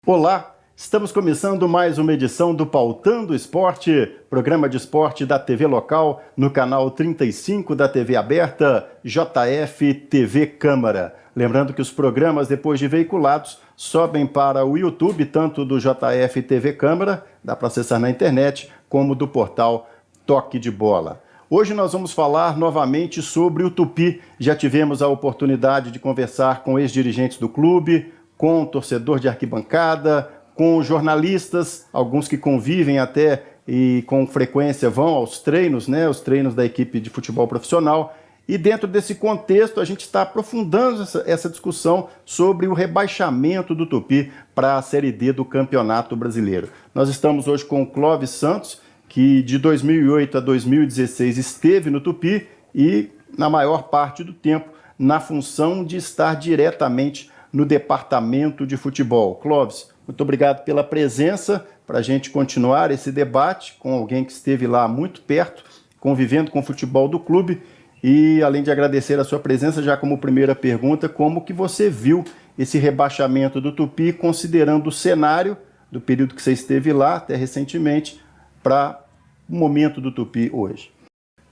Olá, estamos começando mais uma edição do Pautando Esporte, programa de esporte da TV local, no canal 35 da TV aberta, JF TV Câmara. Lembrando que os programas, depois de veiculados, sobem para o YouTube, tanto do JF TV Câmara, dá para acessar na internet, como do portal Toque de Bola. Hoje nós vamos falar novamente sobre o Tupi. Já tivemos a oportunidade de conversar com ex-dirigentes do clube, com o torcedor de arquibancada, com jornalistas, alguns que convivem até e com frequência vão aos treinos, né, os treinos da equipe de futebol profissional. E dentro desse contexto a gente está aprofundando essa discussão sobre o rebaixamento do Tupi para a Série D do Campeonato Brasileiro. Nós estamos hoje com o Clóvis Santos, que de 2008 a 2016 esteve no Tupi e, na maior parte do tempo, na função de estar diretamente no departamento de futebol. Clóvis, muito obrigado pela presença, para a gente continuar esse debate com alguém que esteve lá muito perto, convivendo com o futebol do clube. E, além de agradecer a sua presença, já como primeira pergunta, como que você viu esse rebaixamento do Tupi, considerando o cenário do período que você esteve lá, até recentemente, para o momento do Tupi hoje?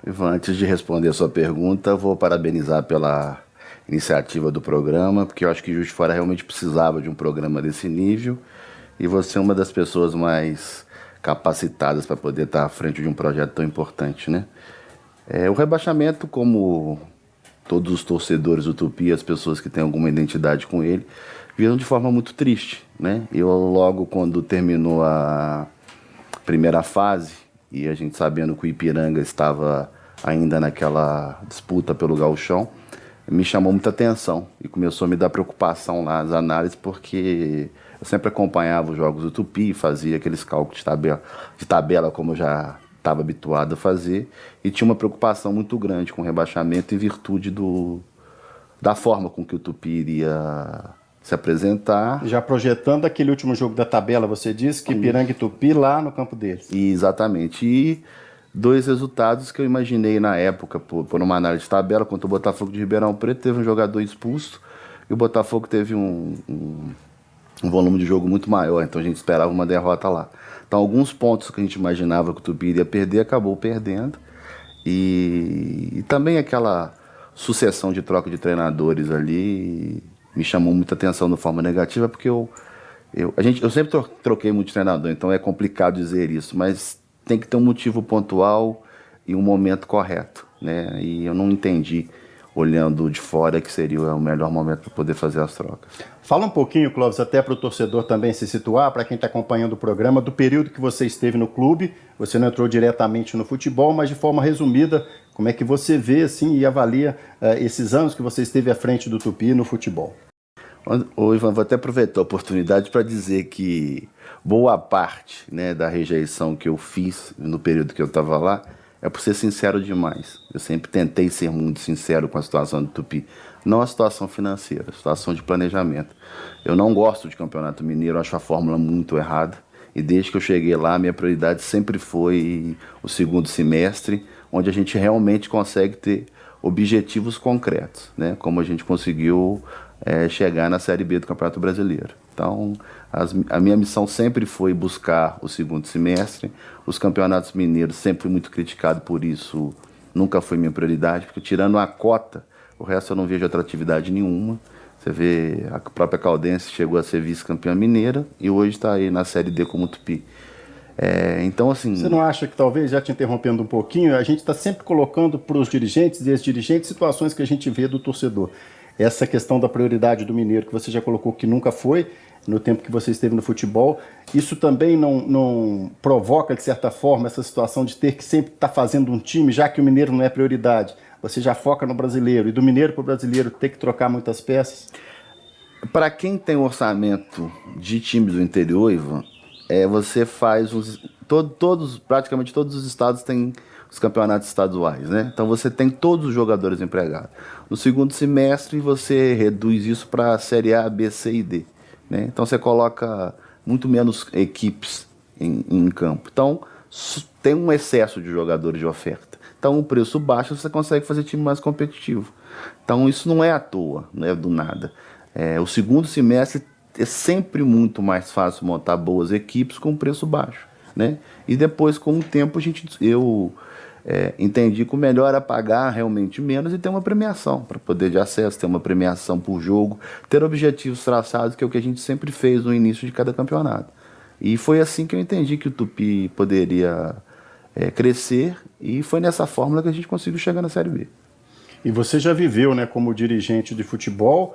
Ivan, antes de responder a sua pergunta, vou parabenizar pela iniciativa do programa, porque eu acho que Juiz de Fora realmente precisava de um programa desse nível, e você é uma das pessoas mais capacitadas para poder estar à frente de um projeto tão importante, né? O rebaixamento, como todos os torcedores do Tupi, as pessoas que têm alguma identidade com ele, viram de forma muito triste, né? Eu, logo quando terminou a primeira fase, e a gente sabendo que o Ipiranga estava ainda naquela disputa pelo Gauchão, me chamou muita atenção e começou a me dar preocupação lá nas análises, porque eu sempre acompanhava os jogos do Tupi, fazia aqueles cálculos de tabela como eu já estava habituado a fazer, e tinha uma preocupação muito grande com o rebaixamento em virtude da forma com que o Tupi iria se apresentar. Já projetando aquele último jogo da tabela, você disse que Ipiranga e Tupi lá no campo deles. Exatamente. E dois resultados que eu imaginei na época, por uma análise de tabela, contra o Botafogo de Ribeirão Preto, teve um jogador expulso, e o Botafogo teve um volume de jogo muito maior, então a gente esperava uma derrota lá. Então alguns pontos que a gente imaginava que o Tupi iria perder, acabou perdendo. E também aquela sucessão de troca de treinadores ali me chamou muita atenção de forma negativa, porque eu sempre troquei muito de treinador, então é complicado dizer isso, mas tem que ter um motivo pontual e um momento correto, né? E eu não entendi, olhando de fora, que seria o melhor momento para poder fazer as trocas. Fala um pouquinho, Clóvis, até para o torcedor também se situar, para quem está acompanhando o programa, do período que você esteve no clube. Você não entrou diretamente no futebol, mas de forma resumida, como é que você vê assim, e avalia esses anos que você esteve à frente do Tupi no futebol? Ô, Ivan, vou até aproveitar a oportunidade para dizer que boa parte, né, da rejeição que eu fiz no período que eu estava lá é por ser sincero demais. Eu sempre tentei ser muito sincero com a situação do Tupi. Não a situação financeira, a situação de planejamento. Eu não gosto de Campeonato Mineiro, acho a fórmula muito errada. E desde que eu cheguei lá, minha prioridade sempre foi o segundo semestre, onde a gente realmente consegue ter objetivos concretos, né, como a gente conseguiu chegar na Série B do Campeonato Brasileiro. Então, a minha missão sempre foi buscar o segundo semestre. Os campeonatos mineiros sempre fui muito criticado por isso, nunca foi minha prioridade, porque tirando a cota, o resto eu não vejo atratividade nenhuma. Você vê, a própria Caldense chegou a ser vice-campeã mineira e hoje está aí na Série D como Tupi. Então, assim... Você não acha que, talvez, já te interrompendo um pouquinho, a gente está sempre colocando para os dirigentes e ex-dirigentes situações que a gente vê do torcedor. Essa questão da prioridade do mineiro, que você já colocou que nunca foi, no tempo que você esteve no futebol, isso também não provoca, de certa forma, essa situação de ter que sempre estar fazendo um time, já que o mineiro não é prioridade? Você já foca no brasileiro, e do mineiro para o brasileiro ter que trocar muitas peças? Para quem tem orçamento de time do interior, Ivan, você faz praticamente todos os estados têm os campeonatos estaduais, né? Então você tem todos os jogadores empregados. No segundo semestre você reduz isso para a Série A, B, C e D, né? Então você coloca muito menos equipes em campo. Então tem um excesso de jogadores de oferta. Então o preço baixo, você consegue fazer time mais competitivo. Então isso não é à toa, não é do nada. O segundo semestre é sempre muito mais fácil montar boas equipes com preço baixo, né? E depois, com o tempo, eu entendi que o melhor era pagar realmente menos e ter uma premiação para poder de acesso, ter uma premiação por jogo, ter objetivos traçados, que é o que a gente sempre fez no início de cada campeonato. E foi assim que eu entendi que o Tupi poderia crescer, e foi nessa fórmula que a gente conseguiu chegar na Série B. E você já viveu, né, como dirigente de futebol,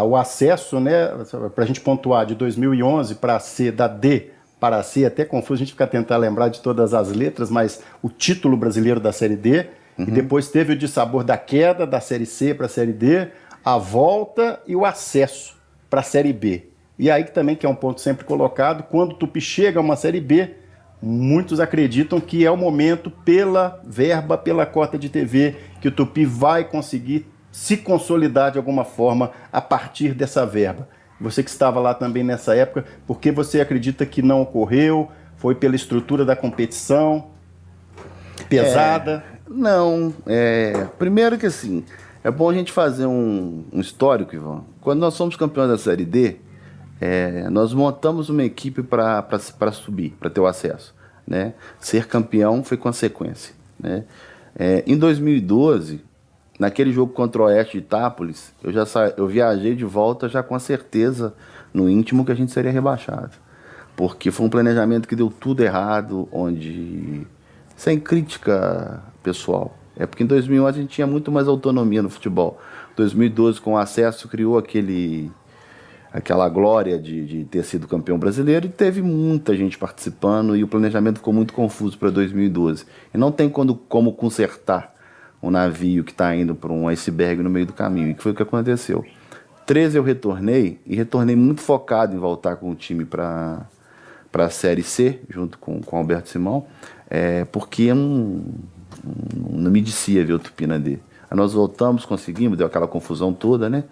o acesso, né, para a gente pontuar, de 2011 para a C, da D para a C, até confuso a gente fica tentar lembrar de todas as letras, mas o título brasileiro da Série D, e depois teve o dissabor da queda da Série C para a Série D, a volta e o acesso para a Série B. E aí também, que é um ponto sempre colocado, quando o Tupi chega a uma Série B, muitos acreditam que é o momento, pela verba, pela cota de TV, que o Tupi vai conseguir se consolidar de alguma forma a partir dessa verba. Você que estava lá também nessa época, por que você acredita que não ocorreu? Foi pela estrutura da competição pesada? Não, primeiro que assim, é bom a gente fazer um histórico, Ivan. Quando nós somos campeões da Série D, nós montamos uma equipe para subir, para ter o acesso, né? Ser campeão foi consequência, né? Em 2012, naquele jogo contra o Oeste de Itápolis, eu viajei de volta já com a certeza no íntimo que a gente seria rebaixado. Porque foi um planejamento que deu tudo errado, onde, sem crítica pessoal, porque em 2011 a gente tinha muito mais autonomia no futebol. 2012, com o acesso, criou aquela glória de ter sido campeão brasileiro, e teve muita gente participando, e o planejamento ficou muito confuso para 2012. E não tem como consertar um navio que está indo para um iceberg no meio do caminho, e que foi o que aconteceu. 13 eu retornei muito focado em voltar com o time para a Série C, junto com o Alberto Simão, porque eu não me descia ver o Tupi na D. Aí nós voltamos, conseguimos, deu aquela confusão toda, né?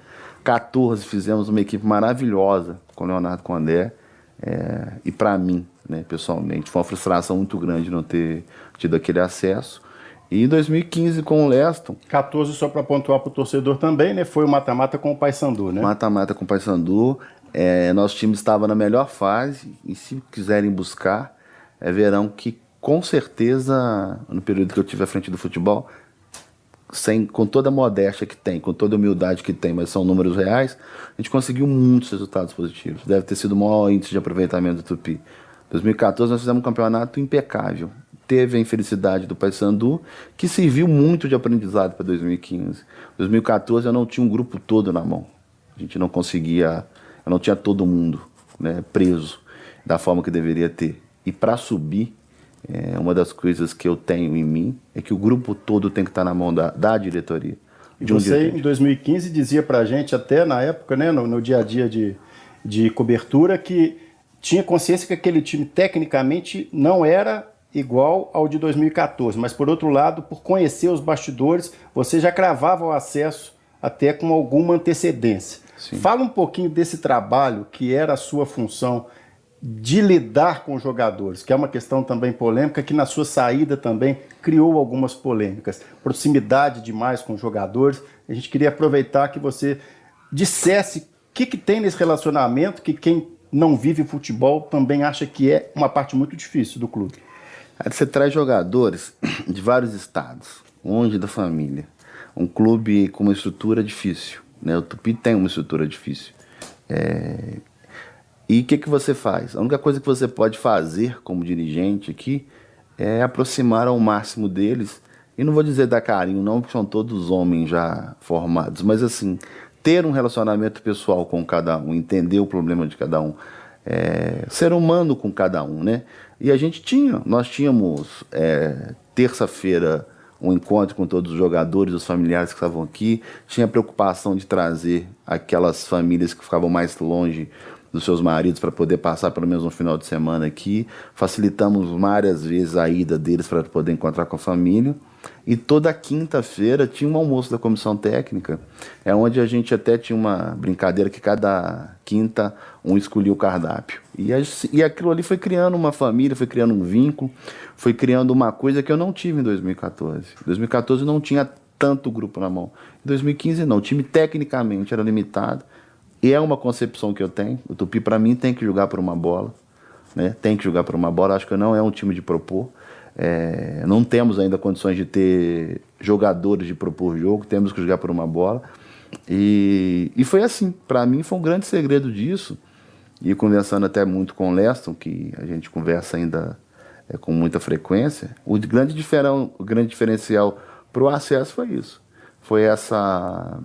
14, fizemos uma equipe maravilhosa com o Leonardo Condé, e para mim, né, pessoalmente, foi uma frustração muito grande não ter tido aquele acesso. E em 2015, com o Leston... 14, só para pontuar para o torcedor também, né? Foi o mata-mata com o Paysandu, né? Mata-mata com o Paysandu. Nosso time estava na melhor fase, e se quiserem buscar, verão que, com certeza, no período que eu tive à frente do futebol, com toda a modéstia que tem, com toda a humildade que tem, mas são números reais, a gente conseguiu muitos resultados positivos. Deve ter sido o maior índice de aproveitamento do Tupi. Em 2014, nós fizemos um campeonato impecável. Teve a infelicidade do Paysandu, que serviu muito de aprendizado para 2015. Em 2014 eu não tinha um grupo todo na mão. A gente não conseguia, eu não tinha todo mundo, né, preso da forma que deveria ter. E para subir, uma das coisas que eu tenho em mim é que o grupo todo tem que estar na mão da diretoria. E você, em 2015, dizia para a gente, até na época, né, no dia a dia de cobertura, que tinha consciência que aquele time tecnicamente não era igual ao de 2014, mas por outro lado, por conhecer os bastidores, você já cravava o acesso até com alguma antecedência. Sim. Fala um pouquinho desse trabalho que era a sua função de lidar com os jogadores, que é uma questão também polêmica, que na sua saída também criou algumas polêmicas. Proximidade demais com os jogadores. A gente queria aproveitar que você dissesse o que tem nesse relacionamento, que quem não vive futebol também acha que é uma parte muito difícil do clube. Você traz jogadores de vários estados, longe da família. Um clube com uma estrutura difícil, né? O Tupi tem uma estrutura difícil. E o que você faz? A única coisa que você pode fazer como dirigente aqui é aproximar ao máximo deles. E não vou dizer dar carinho não, porque são todos homens já formados. Mas assim, ter um relacionamento pessoal com cada um, entender o problema de cada um. Ser humano com cada um, né? E nós tínhamos terça-feira um encontro com todos os jogadores, os familiares que estavam aqui, tinha a preocupação de trazer aquelas famílias que ficavam mais longe dos seus maridos para poder passar pelo menos um final de semana aqui, facilitamos várias vezes a ida deles para poder encontrar com a família, e toda quinta-feira tinha um almoço da comissão técnica, onde a gente até tinha uma brincadeira que cada quinta um escolhia o cardápio, e aquilo ali foi criando uma família, foi criando um vínculo, foi criando uma coisa que eu não tive em 2014. Em 2014 não tinha tanto grupo na mão, em 2015 não, o time tecnicamente era limitado, E é uma concepção que eu tenho. O Tupi, para mim, tem que jogar por uma bola. Né? Tem que jogar por uma bola. Acho que não é um time de propor. Não temos ainda condições de ter jogadores de propor jogo. Temos que jogar por uma bola. E foi assim. Para mim, foi um grande segredo disso. E conversando até muito com o Leston, que a gente conversa ainda com muita frequência, o grande diferencial para o acesso foi isso. Foi essa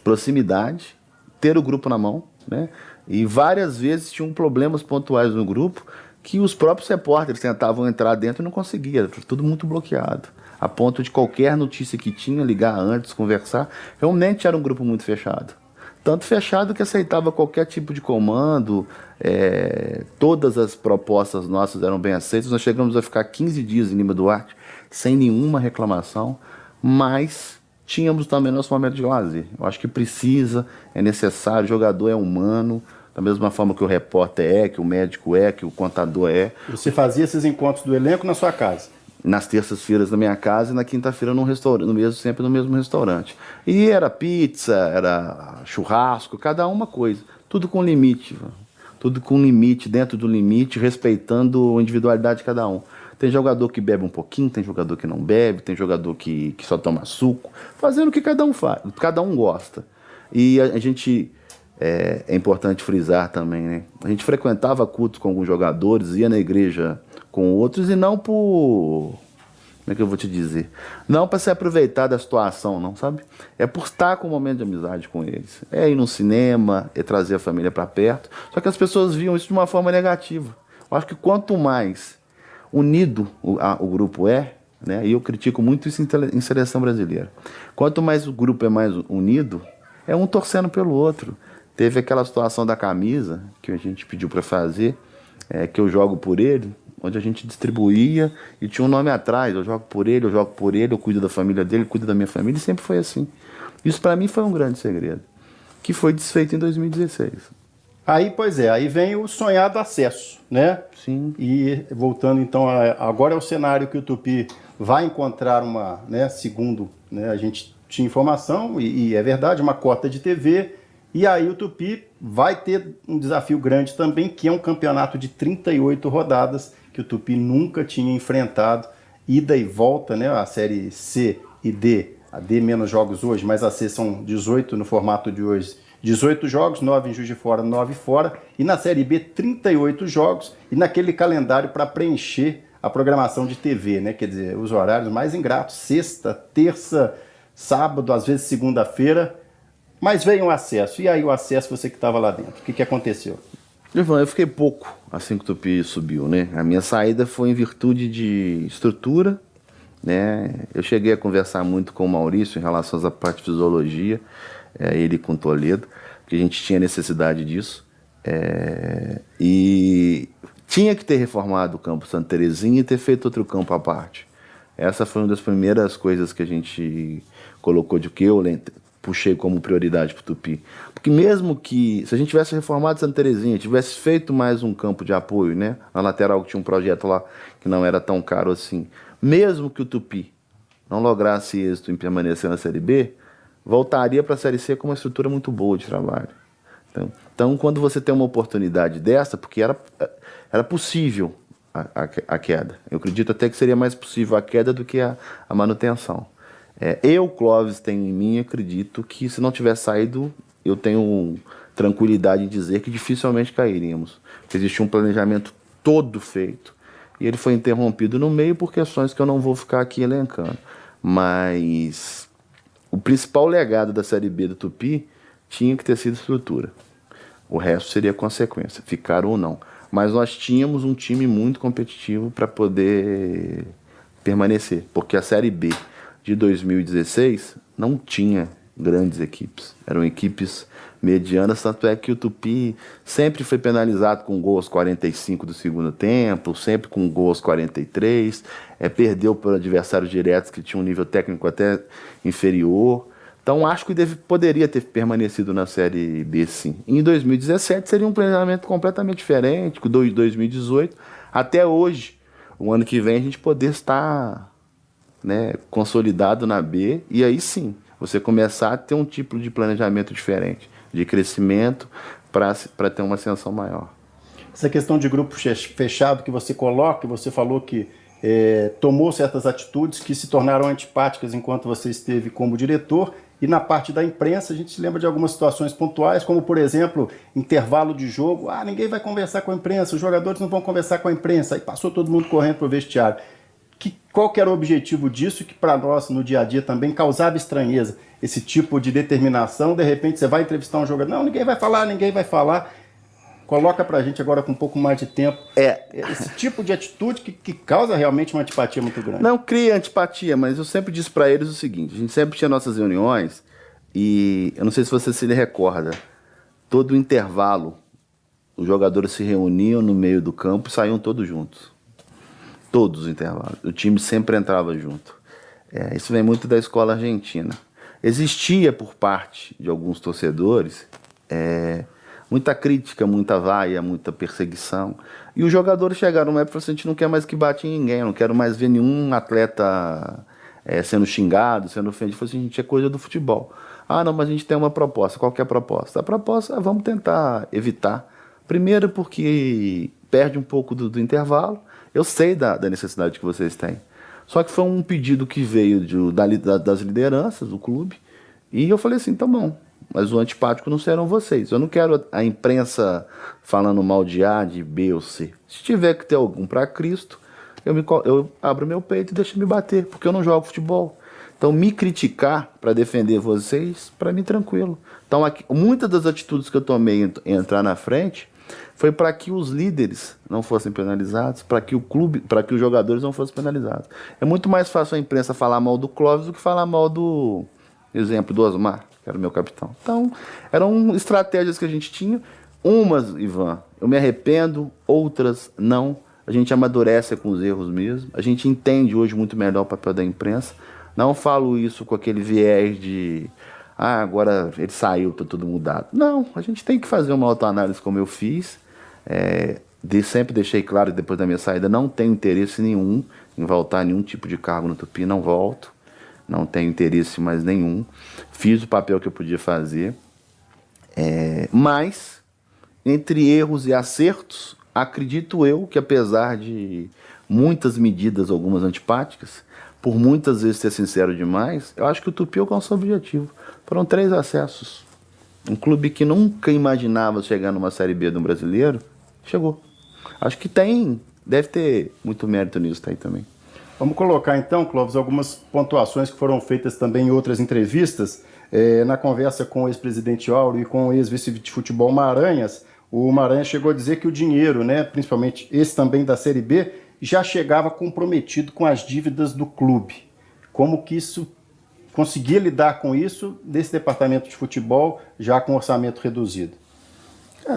proximidade, ter o grupo na mão, né? E várias vezes tinham problemas pontuais no grupo que os próprios repórteres tentavam entrar dentro e não conseguiam, tudo muito bloqueado, a ponto de qualquer notícia que tinha, ligar antes, conversar. Realmente era um grupo muito fechado. Tanto fechado que aceitava qualquer tipo de comando, todas as propostas nossas eram bem aceitas. Nós chegamos a ficar 15 dias em Lima Duarte sem nenhuma reclamação, mas tínhamos também nosso momento de lazer. Eu acho que precisa, é necessário, o jogador é humano, da mesma forma que o repórter que o médico que o contador é. Você fazia esses encontros do elenco na sua casa? Nas terças-feiras na minha casa e na quinta-feira num restaurante, sempre no mesmo restaurante. E era pizza, era churrasco, cada uma coisa. Tudo com limite. Tudo com limite, dentro do limite, respeitando a individualidade de cada um. Tem jogador que bebe um pouquinho, tem jogador que não bebe, tem jogador que só toma suco, fazendo o que cada um faz, cada um gosta. E a gente, é importante frisar também, né? A gente frequentava cultos com alguns jogadores, ia na igreja com outros e não por... Como é que eu vou te dizer? Não para se aproveitar da situação, não, sabe? É por estar com um momento de amizade com eles. É ir no cinema, é trazer a família para perto. Só que as pessoas viam isso de uma forma negativa. Eu acho que quanto mais unido o grupo né? E eu critico muito isso em seleção brasileira. Quanto mais o grupo é mais unido, é um torcendo pelo outro. Teve aquela situação da camisa que a gente pediu para fazer, que eu jogo por ele, onde a gente distribuía e tinha um nome atrás. Eu jogo por ele, eu cuido da família dele, eu cuido da minha família, e sempre foi assim. Isso para mim foi um grande segredo, que foi desfeito em 2016. Aí, pois é, aí vem o sonhado acesso, né? Sim. E voltando então, agora é o cenário que o Tupi vai encontrar uma, né, segundo, né, a gente tinha informação, e é verdade, uma cota de TV, e aí o Tupi vai ter um desafio grande também, que é um campeonato de 38 rodadas, que o Tupi nunca tinha enfrentado, ida e volta, né, a série C e D, a D menos jogos hoje, mas a C são 18 no formato de hoje, 18 jogos, 9 em Juiz de Fora, 9 fora, e na Série B 38 jogos, e naquele calendário para preencher a programação de TV, né? Quer dizer, os horários mais ingratos, sexta, terça, sábado, às vezes segunda-feira, mas veio o acesso. E aí o acesso, você que estava lá dentro, o que aconteceu? Ivan, eu fiquei pouco assim que o Tupi subiu, né? A minha saída foi em virtude de estrutura, né? Eu cheguei a conversar muito com o Maurício em relação à parte de fisiologia, ele com Toledo, que a gente tinha necessidade disso, e tinha que ter reformado o campo Santa Terezinha e ter feito outro campo à parte. Essa foi uma das primeiras coisas que a gente colocou, de que eu puxei como prioridade para o Tupi. Porque mesmo que, se a gente tivesse reformado Santa Terezinha, tivesse feito mais um campo de apoio, né? Na lateral que tinha um projeto lá que não era tão caro assim, mesmo que o Tupi não lograsse êxito em permanecer na Série B, voltaria para a Série C com uma estrutura muito boa de trabalho. Então, quando você tem uma oportunidade dessa, porque era possível a queda. Eu acredito até que seria mais possível a queda do que a manutenção. Clóvis, tenho em mim, acredito que se não tivesse saído, eu tenho tranquilidade em dizer que dificilmente cairíamos. Existia um planejamento todo feito. E ele foi interrompido no meio por questões que eu não vou ficar aqui elencando. Mas o principal legado da Série B do Tupi tinha que ter sido estrutura. O resto seria consequência, ficar ou não. Mas nós tínhamos um time muito competitivo para poder permanecer. Porque a Série B de 2016 não tinha grandes equipes. Eram equipes medianas, tanto é que o Tupi sempre foi penalizado com gol aos 45 do segundo tempo, sempre com gol aos 43, perdeu por adversários diretos que tinham um nível técnico até inferior. Então acho que poderia ter permanecido na Série B, sim. Em 2017 seria um planejamento completamente diferente, com 2018, até hoje, o ano que vem a gente poder estar, né, consolidado na B, e aí sim, você começar a ter um tipo de planejamento diferente. de crescimento para ter uma ascensão maior. Essa questão de grupo fechado que você coloca, você falou que tomou certas atitudes que se tornaram antipáticas enquanto você esteve como diretor, e na parte da imprensa a gente se lembra de algumas situações pontuais, como por exemplo, intervalo de jogo, ninguém vai conversar com a imprensa, os jogadores não vão conversar com a imprensa, aí passou todo mundo correndo para o vestiário. Qual que era o objetivo disso, que para nós no dia a dia também causava estranheza, esse tipo de determinação, de repente você vai entrevistar um jogador, não, ninguém vai falar. Coloca pra gente agora com um pouco mais de tempo esse tipo de atitude que causa realmente uma antipatia muito grande. Não cria antipatia, mas eu sempre disse pra eles o seguinte, a gente sempre tinha nossas reuniões e eu não sei se você se recorda, todo intervalo os jogadores se reuniam no meio do campo e saíam todos juntos. Todos os intervalos. O time sempre entrava junto. Isso vem muito da escola argentina. Existia por parte de alguns torcedores muita crítica, muita vaia, muita perseguição. E os jogadores chegaram numa época e falaram assim, a gente não quer mais que bate em ninguém, eu não quero mais ver nenhum atleta sendo xingado, sendo ofendido. Falei assim, gente, é coisa do futebol. Não, mas a gente tem uma proposta. Qual que é a proposta? A proposta é vamos tentar evitar. Primeiro porque perde um pouco do intervalo. Eu sei da necessidade que vocês têm. Só que foi um pedido que veio das lideranças do clube. E eu falei assim, tá bom. Mas o antipático não serão vocês. Eu não quero a imprensa falando mal de A, de B ou C. Se tiver que ter algum para Cristo, eu abro meu peito e deixo me bater, porque eu não jogo futebol. Então, me criticar para defender vocês, para mim, tranquilo. Então, muitas das atitudes que eu tomei em entrar na frente foi para que os líderes não fossem penalizados, para que o clube, para que os jogadores não fossem penalizados. É muito mais fácil a imprensa falar mal do Clóvis do que falar mal do, exemplo, do Osmar, que era o meu capitão. Então, eram estratégias que a gente tinha. Umas, Ivan, eu me arrependo, outras não. A gente amadurece com os erros mesmo. A gente entende hoje muito melhor o papel da imprensa. Não falo isso com aquele viés de agora ele saiu, tá tudo mudado. Não, a gente tem que fazer uma autoanálise como eu fiz. Sempre deixei claro que depois da minha saída não tenho interesse nenhum em voltar a nenhum tipo de cargo no Tupi, não volto. Não tenho interesse mais nenhum. Fiz o papel que eu podia fazer. Mas, entre erros e acertos, acredito eu que apesar de muitas medidas, algumas antipáticas, por muitas vezes ser sincero demais, eu acho que o Tupi alcançou o objetivo. Foram 3 acessos. Um clube que nunca imaginava chegar numa Série B do brasileiro, chegou. Acho que deve ter muito mérito nisso aí também. Vamos colocar então, Clóvis, algumas pontuações que foram feitas também em outras entrevistas. Na conversa com o ex-presidente Áureo e com o ex-vice de futebol Maranhas, o Maranhas chegou a dizer que o dinheiro, principalmente esse também da Série B, já chegava comprometido com as dívidas do clube. Como que isso conseguia lidar com isso desse departamento de futebol já com orçamento reduzido?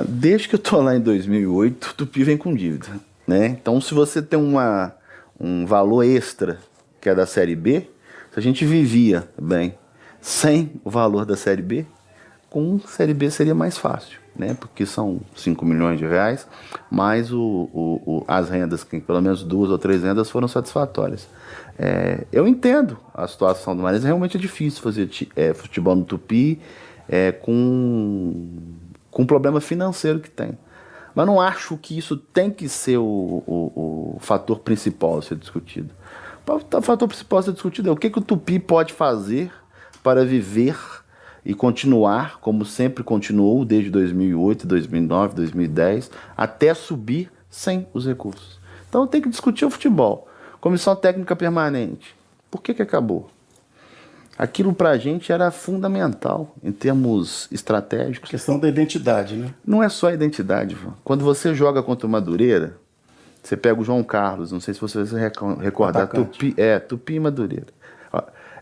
Desde que eu estou lá em 2008, o Tupi vem com dívida, né? Então, se você tem um valor extra que é da Série B, se a gente vivia bem sem o valor da Série B, com Série B seria mais fácil, né? Porque são 5 milhões de reais, mais as rendas, que pelo menos 2 ou 3 rendas foram satisfatórias. Eu entendo a situação do Maranhão, realmente é difícil fazer futebol no Tupi com o problema financeiro que tem. Mas não acho que isso tem que ser o fator principal a ser discutido. O fator principal a ser discutido é o que o Tupi pode fazer para viver e continuar, como sempre continuou, desde 2008, 2009, 2010, até subir sem os recursos. Então tem que discutir o futebol. Comissão técnica permanente. Por que acabou? Aquilo pra gente era fundamental em termos estratégicos. A questão da identidade, né? Não é só a identidade, Ivan. Quando você joga contra o Madureira, você pega o João Carlos, não sei se você vai recordar, Tupi e Madureira.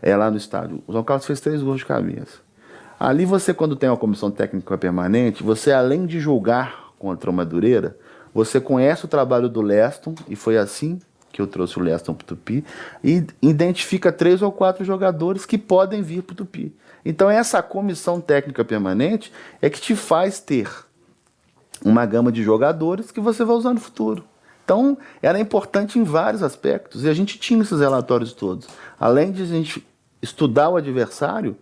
Lá no estádio. O João Carlos fez 3 gols de cabeça. Ali você, quando tem uma comissão técnica permanente, você além de julgar contra o Madureira, você conhece o trabalho do Leston, e foi assim que eu trouxe o Leston para o Tupi, e identifica 3 ou 4 jogadores que podem vir para o Tupi. Então essa comissão técnica permanente é que te faz ter uma gama de jogadores que você vai usar no futuro. Então era importante em vários aspectos, e a gente tinha esses relatórios todos. Além de a gente estudar o adversário,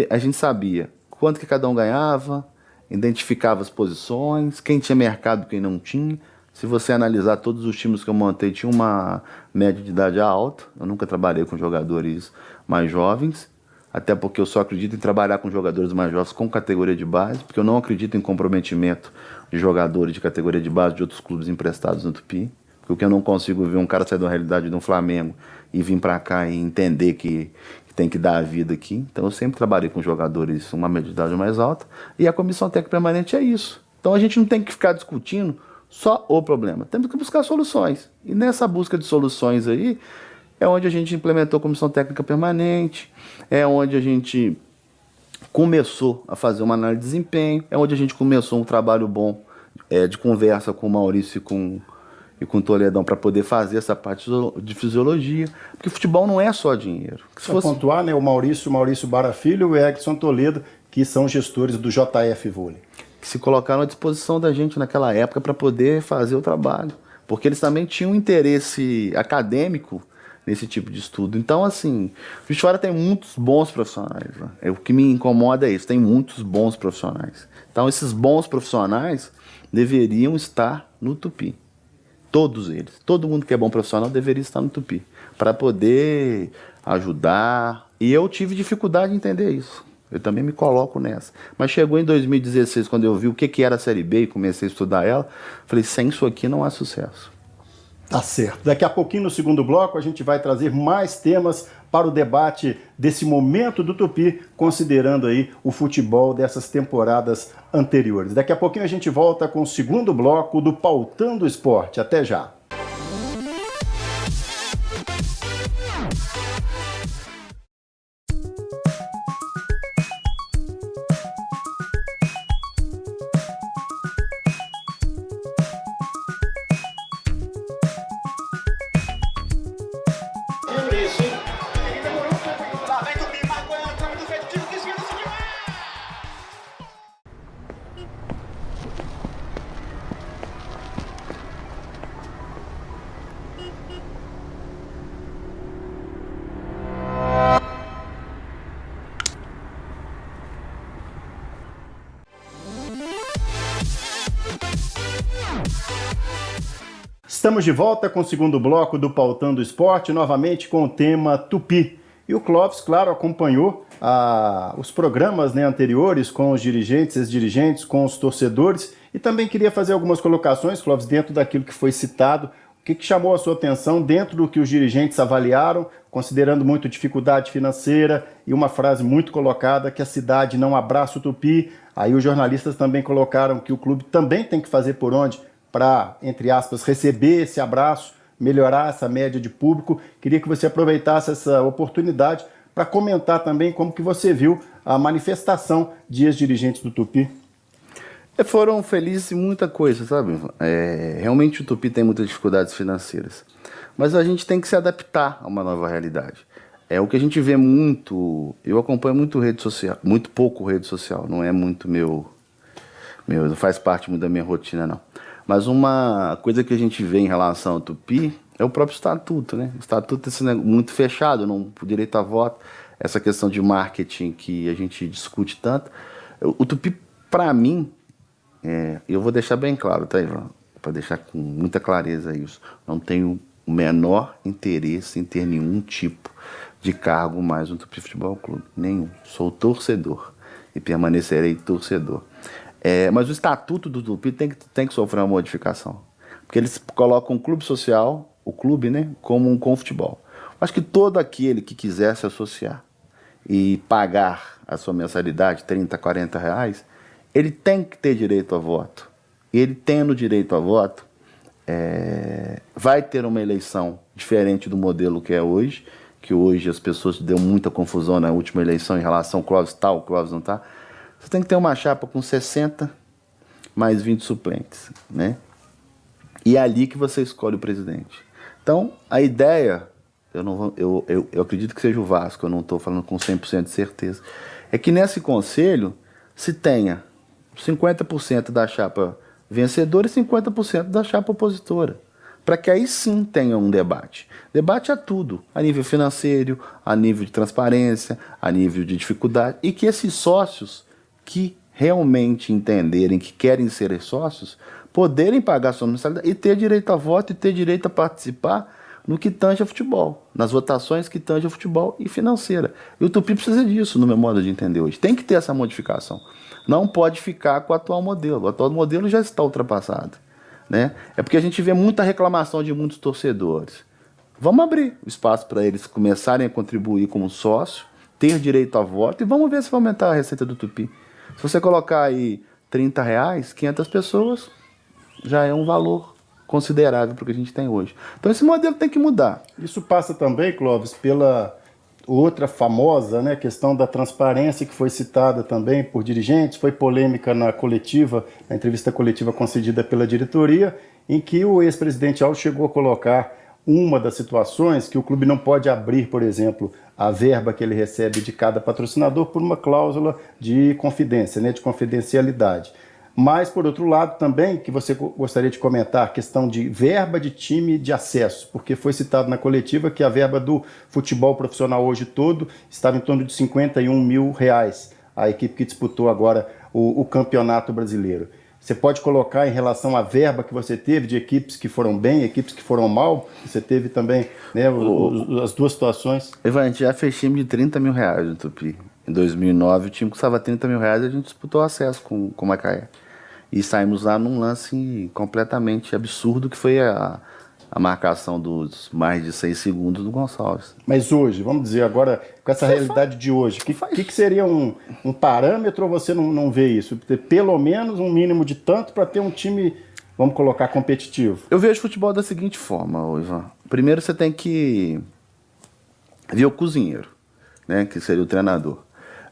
a gente sabia quanto que cada um ganhava, identificava as posições, quem tinha mercado, quem não tinha. Se você analisar todos os times que eu montei, tinha uma média de idade alta. Eu nunca trabalhei com jogadores mais jovens, até porque eu só acredito em trabalhar com jogadores mais jovens com categoria de base, porque eu não acredito em comprometimento de jogadores de categoria de base de outros clubes emprestados no Tupi. Porque eu não consigo ver um cara sair da realidade de um Flamengo e vir para cá e entender que tem que dar a vida aqui. Então eu sempre trabalhei com jogadores uma média de idade mais alta, e a comissão técnica permanente é isso. Então a gente não tem que ficar discutindo só o problema, temos que buscar soluções. E nessa busca de soluções aí, é onde a gente implementou a comissão técnica permanente, é onde a gente começou a fazer uma análise de desempenho, é onde a gente começou um trabalho bom de conversa com o Maurício e com o Toledão para poder fazer essa parte de fisiologia, porque futebol não é só dinheiro. Se fosse pontuar, né, o Maurício Bara Filho e o Edson Toledo, que são gestores do JF Vôlei, que se colocaram à disposição da gente naquela época para poder fazer o trabalho, porque eles também tinham um interesse acadêmico nesse tipo de estudo. Então, assim, Juiz de Fora tem muitos bons profissionais. Né? O que me incomoda é isso, tem muitos bons profissionais. Então, esses bons profissionais deveriam estar no Tupi. Todos eles. Todo mundo que é bom profissional deveria estar no Tupi, para poder ajudar. E eu tive dificuldade em entender isso. Eu também me coloco nessa. Mas chegou em 2016, quando eu vi o que era a Série B e comecei a estudar ela, falei, sem isso aqui não há sucesso. Tá certo. Daqui a pouquinho, no segundo bloco, a gente vai trazer mais temas para o debate desse momento do Tupi, considerando aí o futebol dessas temporadas anteriores. Daqui a pouquinho a gente volta com o segundo bloco do Pautando o Esporte. Até já. Estamos de volta com o segundo bloco do Pautando o Esporte, novamente com o tema Tupi. E o Clóvis, claro, acompanhou os programas, né, anteriores com os dirigentes, ex-dirigentes, com os torcedores, e também queria fazer algumas colocações, Clóvis, dentro daquilo que foi citado. O que chamou a sua atenção dentro do que os dirigentes avaliaram, considerando muito dificuldade financeira e uma frase muito colocada, que a cidade não abraça o Tupi. Aí os jornalistas também colocaram que o clube também tem que fazer por onde para, entre aspas, receber esse abraço, melhorar essa média de público. Queria que você aproveitasse essa oportunidade para comentar também como que você viu a manifestação de ex-dirigentes do Tupi. Foram felizes em muita coisa, sabe? Realmente o Tupi tem muitas dificuldades financeiras, mas a gente tem que se adaptar a uma nova realidade. É o que a gente vê muito. Eu acompanho muito rede social, muito pouco rede social, não é muito meu, não faz parte muito da minha rotina, não. Mas uma coisa que a gente vê em relação ao Tupi é o próprio estatuto, né? O estatuto é muito fechado, não por direito a voto, essa questão de marketing que a gente discute tanto. O Tupi, para mim, eu vou deixar bem claro, tá, Ivan? Para deixar com muita clareza isso. Não tenho o menor interesse em ter nenhum tipo de cargo mais no Tupi Futebol Clube. Nenhum. Sou torcedor e permanecerei torcedor. Mas o estatuto do Tupi tem que sofrer uma modificação. Porque eles colocam o clube social, o clube, né, como com o futebol. Acho que todo aquele que quiser se associar e pagar a sua mensalidade, 30, 40 reais, ele tem que ter direito a voto. E ele tendo direito a voto, vai ter uma eleição diferente do modelo que é hoje, que hoje as pessoas deu muita confusão na última eleição em relação ao Clóvis tal, o Clóvis não tá. Você tem que ter uma chapa com 60 mais 20 suplentes, né? E é ali que você escolhe o presidente. Então, a ideia, eu acredito que seja o Vasco, eu não estou falando com 100% de certeza, é que nesse conselho se tenha 50% da chapa vencedora e 50% da chapa opositora, para que aí sim tenha um debate. Debate a tudo, a nível financeiro, a nível de transparência, a nível de dificuldade, e que esses sócios que realmente entenderem que querem ser sócios, poderem pagar sua mensalidade e ter direito a voto e ter direito a participar no que tange a futebol, nas votações que tange a futebol e financeira. E o Tupi precisa disso, no meu modo de entender hoje. Tem que ter essa modificação. Não pode ficar com o atual modelo. O atual modelo já está ultrapassado, né? É porque a gente vê muita reclamação de muitos torcedores. Vamos abrir o espaço para eles começarem a contribuir como sócio, ter direito a voto e vamos ver se vai aumentar a receita do Tupi. Se você colocar aí R$30, 500 pessoas, já é um valor considerável para o que a gente tem hoje. Então esse modelo tem que mudar. Isso passa também, Clóvis, pela outra famosa, né, questão da transparência que foi citada também por dirigentes, foi polêmica na coletiva, na entrevista coletiva concedida pela diretoria, em que o ex-presidente Alves chegou a colocar uma das situações que o clube não pode abrir, por exemplo, a verba que ele recebe de cada patrocinador por uma cláusula de confidência, né, de confidencialidade. Mas, por outro lado, também, que você gostaria de comentar, a questão de verba de time de acesso, porque foi citado na coletiva que a verba do futebol profissional hoje todo estava em torno de R$51 mil, a equipe que disputou agora o campeonato brasileiro. Você pode colocar em relação à verba que você teve de equipes que foram bem, equipes que foram mal? Você teve também, né, as duas situações? Ivan, a gente já fez time de R$30 mil no Tupi. Em 2009 o time custava R$30 mil e a gente disputou acesso com o Macaé. E saímos lá num lance completamente absurdo, que foi a marcação dos mais de 6 segundos do Gonçalves. Mas hoje, vamos dizer agora, com essa realidade de hoje, o que seria um parâmetro ou você não vê isso? Ter pelo menos um mínimo de tanto para ter um time, vamos colocar, competitivo? Eu vejo futebol da seguinte forma, Ivan. Primeiro você tem que ver o cozinheiro, né, que seria o treinador.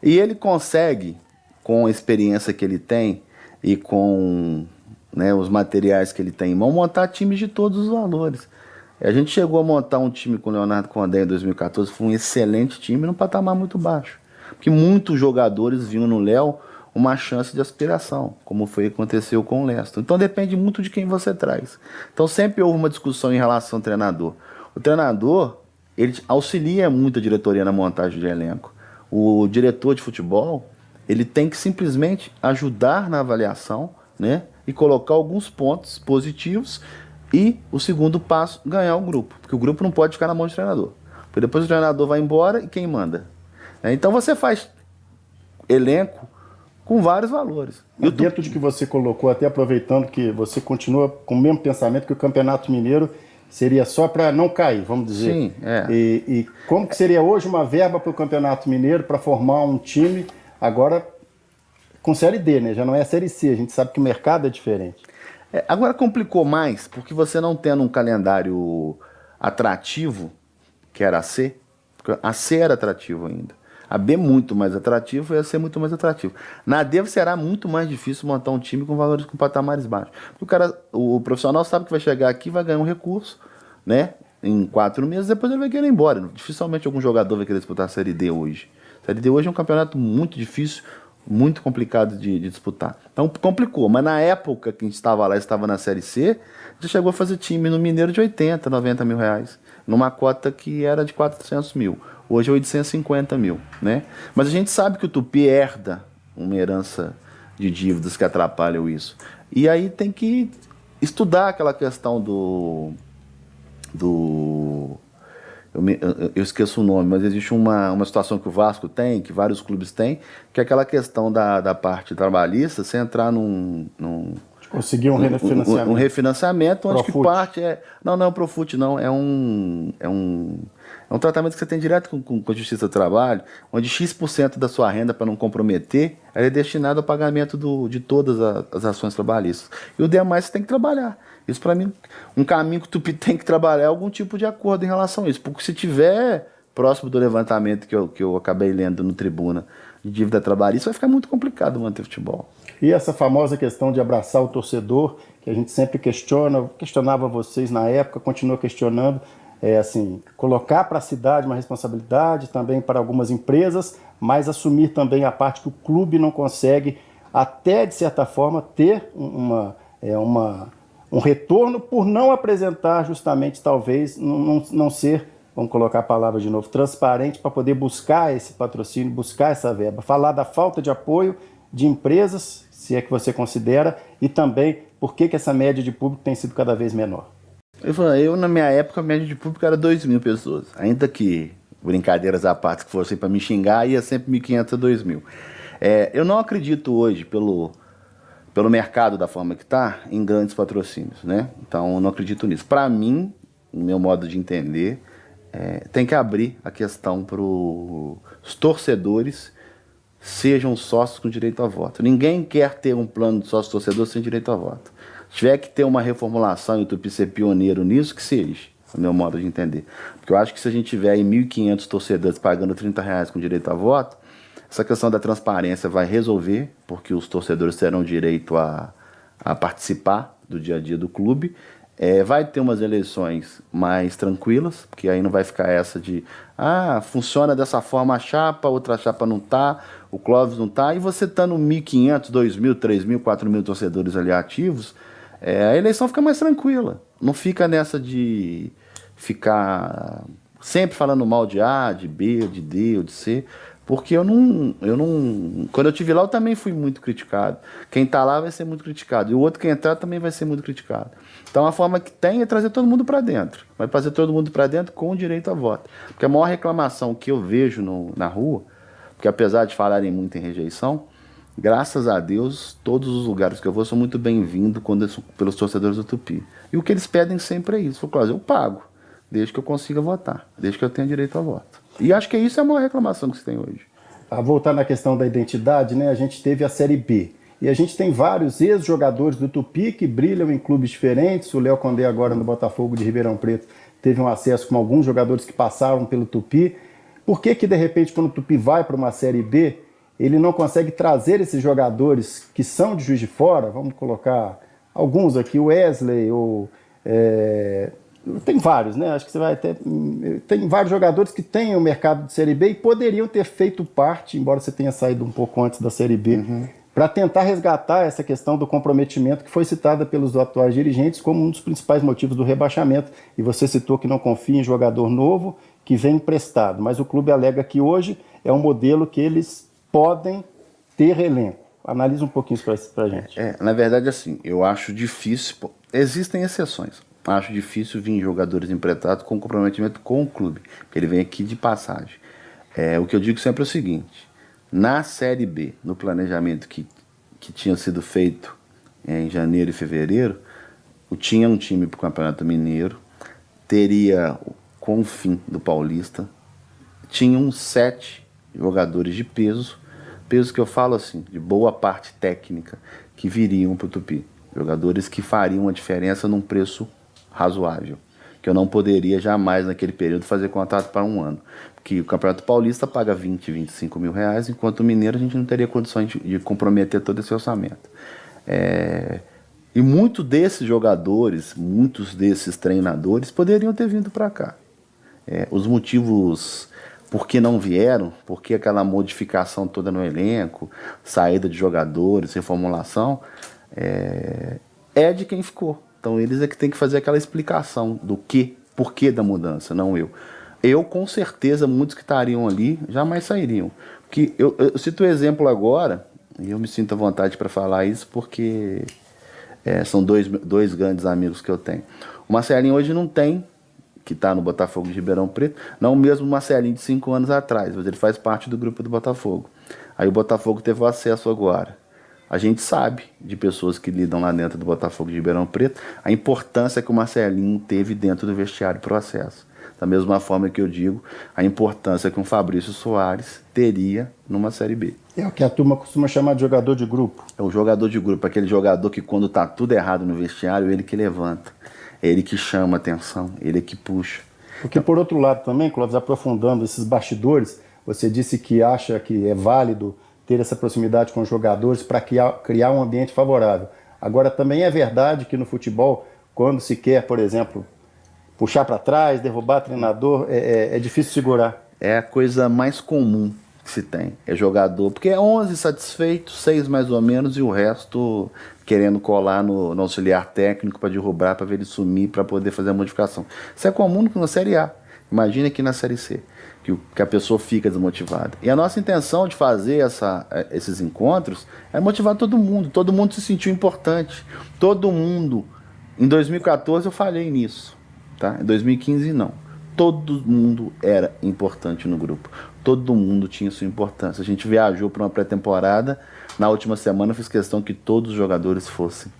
E ele consegue, com a experiência que ele tem, e com, né, os materiais que ele tem em mão, montar times de todos os valores. A gente chegou a montar um time com o Leonardo Condé em 2014, foi um excelente time num patamar muito baixo. Porque muitos jogadores viam no Léo uma chance de aspiração, como foi aconteceu com o Leston. Então depende muito de quem você traz. Então sempre houve uma discussão em relação ao treinador. O treinador, ele auxilia muito a diretoria na montagem de elenco. O diretor de futebol, ele tem que simplesmente ajudar na avaliação, né, e colocar alguns pontos positivos e o segundo passo, ganhar o grupo. Porque o grupo não pode ficar na mão do treinador. Porque depois o treinador vai embora e quem manda? Então você faz elenco com vários valores. E dentro de que você colocou, até aproveitando que você continua com o mesmo pensamento que o Campeonato Mineiro seria só para não cair, vamos dizer. Sim, é. E como que seria hoje uma verba para o Campeonato Mineiro para formar um time agora com Série D, né? Já não é a Série C, a gente sabe que o mercado é diferente. Agora complicou mais, porque você não tendo um calendário atrativo, que era a C, a C era atrativo ainda. A B muito mais atrativo e a C muito mais atrativo. Na D será muito mais difícil montar um time com valores com patamares baixos. Porque o profissional sabe que vai chegar aqui, vai ganhar um recurso, né? Em 4 meses, depois ele vai querer ir embora. Dificilmente algum jogador vai querer disputar a Série D hoje. A Série D hoje é um campeonato muito difícil, muito complicado de disputar. Então complicou, mas na época que a gente estava lá, estava na Série C, já chegou a fazer time no Mineiro de 80, 90 mil reais, numa cota que era de 400 mil. Hoje é 850 mil, né? Mas a gente sabe que o Tupi herda uma herança de dívidas que atrapalham isso. E aí tem que estudar aquela questão eu esqueço o nome, mas existe uma situação que o Vasco tem, que vários clubes têm, que é aquela questão da parte trabalhista, você entrar conseguir um refinanciamento. Um refinanciamento onde Profut. que parte é... Não é o Profut, não. É um tratamento que você tem direto com a Justiça do Trabalho, onde X% da sua renda, para não comprometer, ela é destinada ao pagamento de todas as ações trabalhistas. E o demais você tem que trabalhar. Isso, para mim, um caminho que o Tupi tem que trabalhar é algum tipo de acordo em relação a isso. Porque se tiver próximo do levantamento que eu acabei lendo no Tribuna de dívida trabalhista, vai ficar muito complicado manter futebol. E essa famosa questão de abraçar o torcedor, que a gente sempre questionava vocês na época, continua questionando, assim, colocar para a cidade uma responsabilidade, também para algumas empresas, mas assumir também a parte que o clube não consegue, até de certa forma, ter um retorno por não apresentar justamente, talvez, não ser, vamos colocar a palavra de novo, transparente para poder buscar esse patrocínio, buscar essa verba. Falar da falta de apoio de empresas, se é que você considera, e também por que essa média de público tem sido cada vez menor? Na minha época, a média de público era 2.000 pessoas. Ainda que brincadeiras à parte que fossem para me xingar, ia sempre 1.500 a 2.000. Eu não acredito hoje, pelo mercado da forma que está, em grandes patrocínios, né? Então, eu não acredito nisso. Para mim, no meu modo de entender, tem que abrir a questão para os torcedores sejam sócios com direito a voto. Ninguém quer ter um plano de sócio-torcedor sem direito a voto. Se tiver que ter uma reformulação e o Tupi ser pioneiro nisso, que seja, no meu modo de entender. Porque eu acho que se a gente tiver aí 1.500 torcedores pagando R$30 com direito a voto, essa questão da transparência vai resolver, porque os torcedores terão direito a participar do dia a dia do clube. Vai ter umas eleições mais tranquilas, porque aí não vai ficar essa de funciona dessa forma a chapa, outra chapa não tá, o Clóvis não tá, e você estando 1.500, 2.000, 3.000, 4.000 torcedores ali ativos, a eleição fica mais tranquila. Não fica nessa de ficar sempre falando mal de A, de B, de D ou de C, porque eu não. Quando eu estive lá, eu também fui muito criticado. Quem está lá vai ser muito criticado. E o outro que entrar também vai ser muito criticado. Então a forma que tem é trazer todo mundo para dentro. Vai trazer todo mundo para dentro com direito a voto. Porque a maior reclamação que eu vejo na rua, porque apesar de falarem muito em rejeição, graças a Deus, todos os lugares que eu vou são muito bem-vindos pelos torcedores do Tupi. E o que eles pedem sempre é isso. Cláudio, eu pago, desde que eu consiga votar, desde que eu tenha direito a voto. E acho que isso é a maior reclamação que se tem hoje. A voltar na questão da identidade, né? A gente teve a Série B. E a gente tem vários ex-jogadores do Tupi que brilham em clubes diferentes. O Léo Condé agora no Botafogo de Ribeirão Preto teve um acesso com alguns jogadores que passaram pelo Tupi. Por que de repente, quando o Tupi vai para uma Série B, ele não consegue trazer esses jogadores que são de Juiz de Fora? Vamos colocar alguns aqui, o Wesley, ou... Tem vários, né? Acho que você vai ter. Tem vários jogadores que têm o mercado de Série B e poderiam ter feito parte, embora você tenha saído um pouco antes da Série B, para tentar resgatar essa questão do comprometimento que foi citada pelos atuais dirigentes como um dos principais motivos do rebaixamento. E você citou que não confia em jogador novo que vem emprestado, mas o clube alega que hoje é um modelo que eles podem ter elenco. Analisa um pouquinho isso para a gente. Na verdade, assim, eu acho difícil. Existem exceções. Acho difícil vir jogadores emprestados com comprometimento com o clube, porque ele vem aqui de passagem. O que eu digo sempre é o seguinte: na Série B, no planejamento que tinha sido feito em janeiro e fevereiro, tinha um time para o Campeonato Mineiro, teria, com o fim do Paulista, tinham 7 jogadores de peso que eu falo assim, de boa parte técnica, que viriam para o Tupi. Jogadores que fariam a diferença num preço razoável, que eu não poderia jamais naquele período fazer contrato para um ano, porque o Campeonato Paulista paga 20, 25 mil reais, enquanto o Mineiro a gente não teria condições de comprometer todo esse orçamento. E muitos desses jogadores, muitos desses treinadores poderiam ter vindo para cá. Os motivos por que não vieram, por que aquela modificação toda no elenco, saída de jogadores, reformulação, é de quem ficou. Então eles é que tem que fazer aquela explicação do porquê da mudança, não eu. Eu, com certeza, muitos que estariam ali jamais sairiam. Porque eu cito o exemplo agora, e eu me sinto à vontade para falar isso, porque são dois grandes amigos que eu tenho. O Marcelinho hoje não tem, que está no Botafogo de Ribeirão Preto, não mesmo o Marcelinho de 5 anos atrás, mas ele faz parte do grupo do Botafogo. Aí o Botafogo teve o acesso agora. A gente sabe de pessoas que lidam lá dentro do Botafogo de Ribeirão Preto a importância que o Marcelinho teve dentro do vestiário processo. Da mesma forma que eu digo, a importância que um Fabrício Soares teria numa Série B. É o que a turma costuma chamar de jogador de grupo. É o jogador de grupo, aquele jogador que quando está tudo errado no vestiário, ele que levanta, é ele que chama a atenção, ele que puxa. Porque por outro lado também, Clóvis, aprofundando esses bastidores, você disse que acha que é válido ter essa proximidade com os jogadores para criar um ambiente favorável. Agora, também é verdade que no futebol, quando se quer, por exemplo, puxar para trás, derrubar treinador, é difícil segurar. É a coisa mais comum que se tem, é jogador, porque é 11 satisfeitos, 6 mais ou menos, e o resto querendo colar no auxiliar técnico para derrubar, para ver ele sumir, para poder fazer a modificação. Isso é comum na Série A, imagina aqui na Série C. que a pessoa fica desmotivada. E a nossa intenção de fazer esses encontros é motivar todo mundo se sentiu importante, todo mundo. Em 2014 eu falhei nisso, tá? Em 2015 não. Todo mundo era importante no grupo, todo mundo tinha sua importância. A gente viajou para uma pré-temporada, na última semana eu fiz questão que todos os jogadores fossem,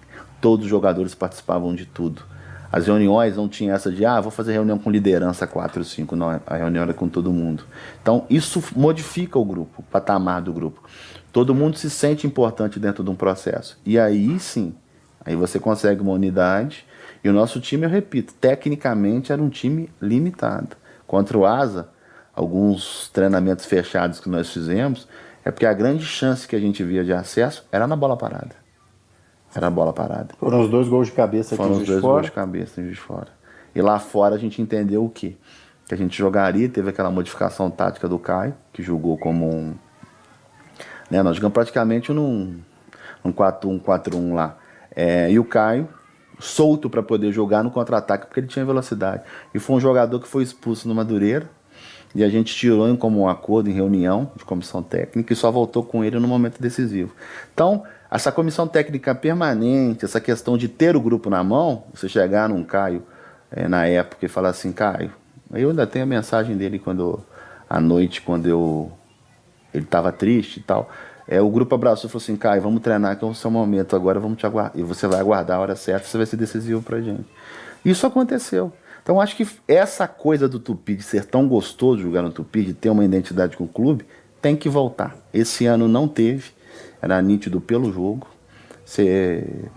todos os jogadores participavam de tudo. As reuniões não tinha essa de, vou fazer reunião com liderança 4 ou 5, não, a reunião era com todo mundo. Então isso modifica o grupo, o patamar do grupo. Todo mundo se sente importante dentro de um processo. E aí sim, aí você consegue uma unidade. E o nosso time, eu repito, tecnicamente era um time limitado. Contra o Asa, alguns treinamentos fechados que nós fizemos, é porque a grande chance que a gente via de acesso era na bola parada. Era a bola parada. Foram os 2 gols de cabeça aqui em Juiz de Fora. Foram os 2 gols de cabeça em Juiz de Fora. E lá fora a gente entendeu o quê? Que a gente jogaria, teve aquela modificação tática do Caio, que jogou como um... Né, nós jogamos praticamente num 4-1, 4-1 lá. E o Caio, solto para poder jogar no contra-ataque, porque ele tinha velocidade. E foi um jogador que foi expulso no Madureira, e a gente tirou em como um acordo, em reunião de comissão técnica, e só voltou com ele no momento decisivo. Então, essa comissão técnica permanente, essa questão de ter o grupo na mão, você chegar num Caio na época e falar assim, Caio, eu ainda tenho a mensagem dele à noite, quando ele estava triste e tal, o grupo abraçou e falou assim, Caio, vamos treinar que é o seu momento agora, vamos te aguardar, e você vai aguardar a hora certa, você vai ser decisivo pra gente. Isso aconteceu. Então acho que essa coisa do Tupi, de ser tão gostoso jogar no Tupi, de ter uma identidade com o clube, tem que voltar. Esse ano não teve, era nítido pelo jogo.